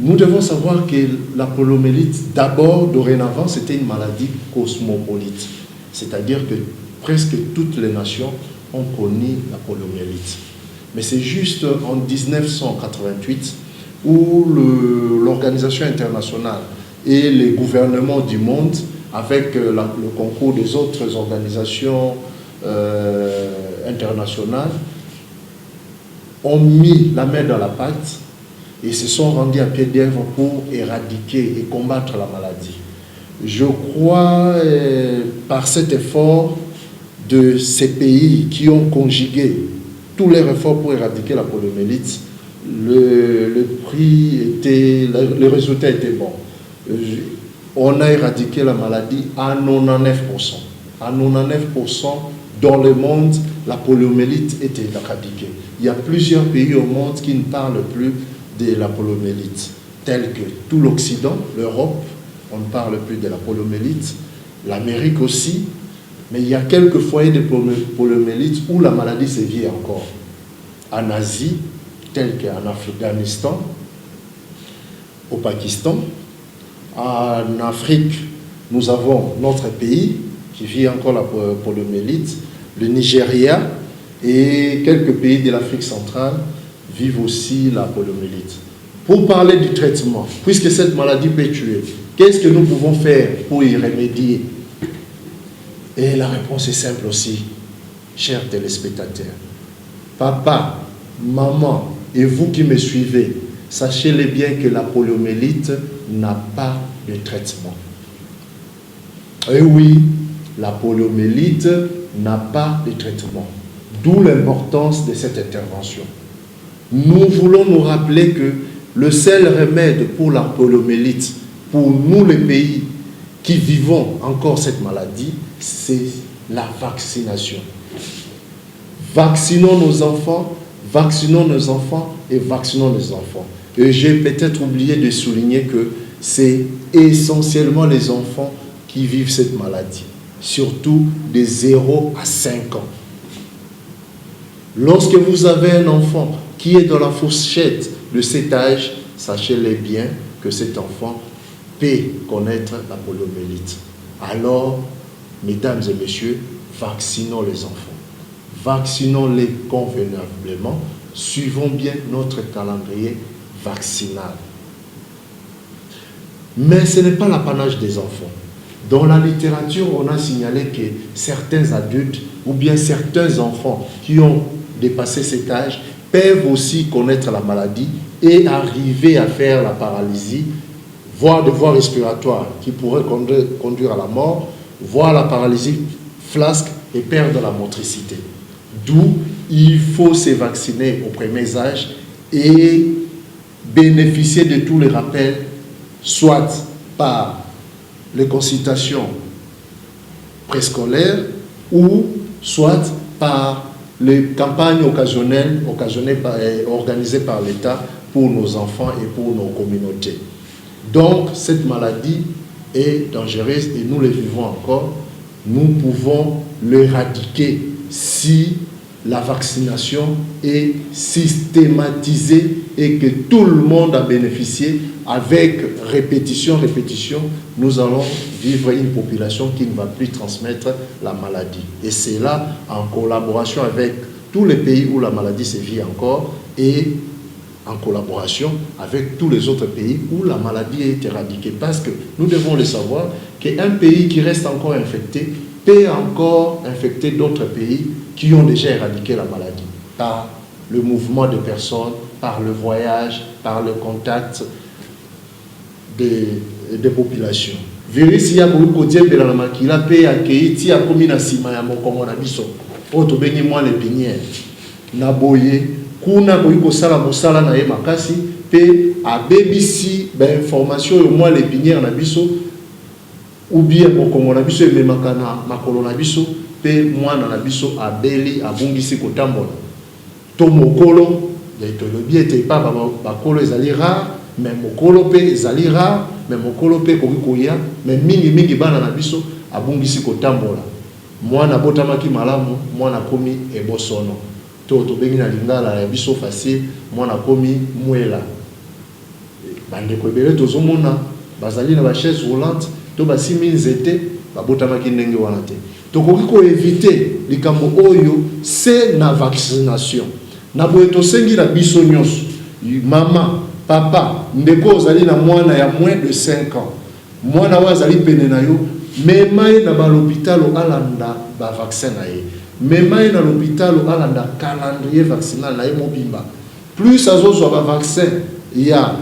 Nous devons savoir que la poliomyélite, d'abord, dorénavant, c'était une maladie cosmopolite. C'est-à-dire que presque toutes les nations ont connu la poliomyélite. Mais c'est juste en 1988 où l'Organisation internationale et les gouvernements du monde, avec le concours des autres organisations internationales, ont mis la main dans la pâte et se sont rendus à pied d'œuvre pour éradiquer et combattre la maladie. Je crois, par cet effort de ces pays qui ont conjugué tous les efforts pour éradiquer la poliomyélite, le résultat était bon. On a éradiqué la maladie à 99%. À 99% dans le monde, la poliomyélite était éradiquée. Il y a plusieurs pays au monde qui ne parlent plus de la poliomyélite, tels que tout l'Occident, l'Europe, on ne parle plus de la poliomyélite, l'Amérique aussi, mais il y a quelques foyers de poliomyélite où la maladie sévit encore. En Asie, tel qu'en Afghanistan, au Pakistan, en Afrique, nous avons notre pays qui vit encore la poliomyélite, le Nigeria et quelques pays de l'Afrique centrale vivent aussi la poliomyélite. Pour parler du traitement, puisque cette maladie peut tuer, qu'est-ce que nous pouvons faire pour y remédier? Et la réponse est simple aussi, chers téléspectateurs. Papa, maman et vous qui me suivez, sachez-le bien que la poliomyélite n'a pas de traitement. Et oui, la poliomyélite n'a pas de traitement. D'où l'importance de cette intervention. Nous voulons nous rappeler que le seul remède pour la poliomyélite, pour nous les pays qui vivons encore cette maladie, c'est la vaccination. Vaccinons nos enfants et vaccinons les enfants. Et j'ai peut-être oublié de souligner que c'est essentiellement les enfants qui vivent cette maladie, surtout de 0 à 5 ans. Lorsque vous avez un enfant qui est dans la fourchette de cet âge, sachez-le bien que cet enfant peut connaître la poliomyélite. Alors, mesdames et messieurs, vaccinons les enfants. Vaccinons-les convenablement. Suivons bien notre calendrier vaccinal. Mais ce n'est pas l'apanage des enfants. Dans la littérature, on a signalé que certains adultes ou bien certains enfants qui ont dépassé cet âge peuvent aussi connaître la maladie et arriver à faire la paralysie, voire des voies respiratoires qui pourraient conduire à la mort, voire la paralysie flasque et perdre la motricité. D'où il faut se vacciner au premier âge et bénéficier de tous les rappels, soit par les consultations préscolaires ou soit par les campagnes occasionnelles organisées par l'État pour nos enfants et pour nos communautés. Donc, cette maladie est dangereuse et nous le vivons encore. Nous pouvons l'éradiquer si la vaccination est systématisée et que tout le monde a bénéficié. Avec répétition, nous allons vivre une population qui ne va plus transmettre la maladie. Et c'est là, en collaboration avec tous les pays où la maladie sévit encore et en collaboration avec tous les autres pays où la maladie est éradiquée. Parce que nous devons le savoir qu'un pays qui reste encore infecté peut encore infecter d'autres pays qui ont déjà éradiqué la maladie par le mouvement de personnes, par le voyage, par le contact des populations. Virus ya ko diembela na makila pe akeiti ya komi na sima ya mokongo na biso. Oto bengi mwa le pinière. Na boye kuna ko sala mosala na ye makasi pe abebisi ba information yo mwa le pinière na biso ou bien mokongo na biso ememaka na makolo na biso pe mwana na biso abeli abungisi kotambola. To mokolo ya itolobi ete pa bakolo ezali rare. Mais mokolo pe ezali rare, mais mokolo pe koki koya, mais mingi bana na biso abungisi kotambola. Mwana botamaki malamu, mwana komi ebosono. To bengi na lingala ya biso facile, mwana komi mwela. bande ko ebele tozomona bazali na ba chaise roulante to basimi nzete babotamaki ndenge wana te tokoki ko éviter likambo oyo c'est na vaccination na boye tosengi na biso nyonso mama papa ndeko ozali na mwana ya moins de 5 ans mwana wa azali pene na yo mema ye na ba l'hôpital alanda ba vaccin na ye mema ye na l'hôpital alanda calendrier vaccinal na ye mobimba plus azozwa ba vaccin ya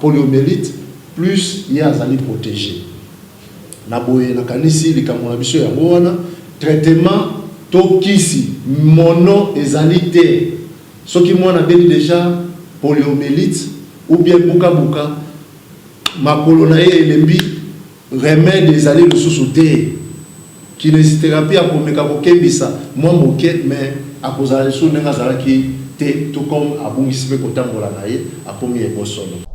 poliomyélite plus ya azali protégé na boye na kanisi likambo na biso yango wana traitement to kisi mono ezali te soki mwana beli déjà poliomyélite ou bien buka makolo na ye elembi remède ezali lisusu te kinésithérapie akomeka kokebisa mwa moke mais akozala lisusu ndenge azalaki te tout comme abungisi mpe kotambola na ye akomi ekosolo.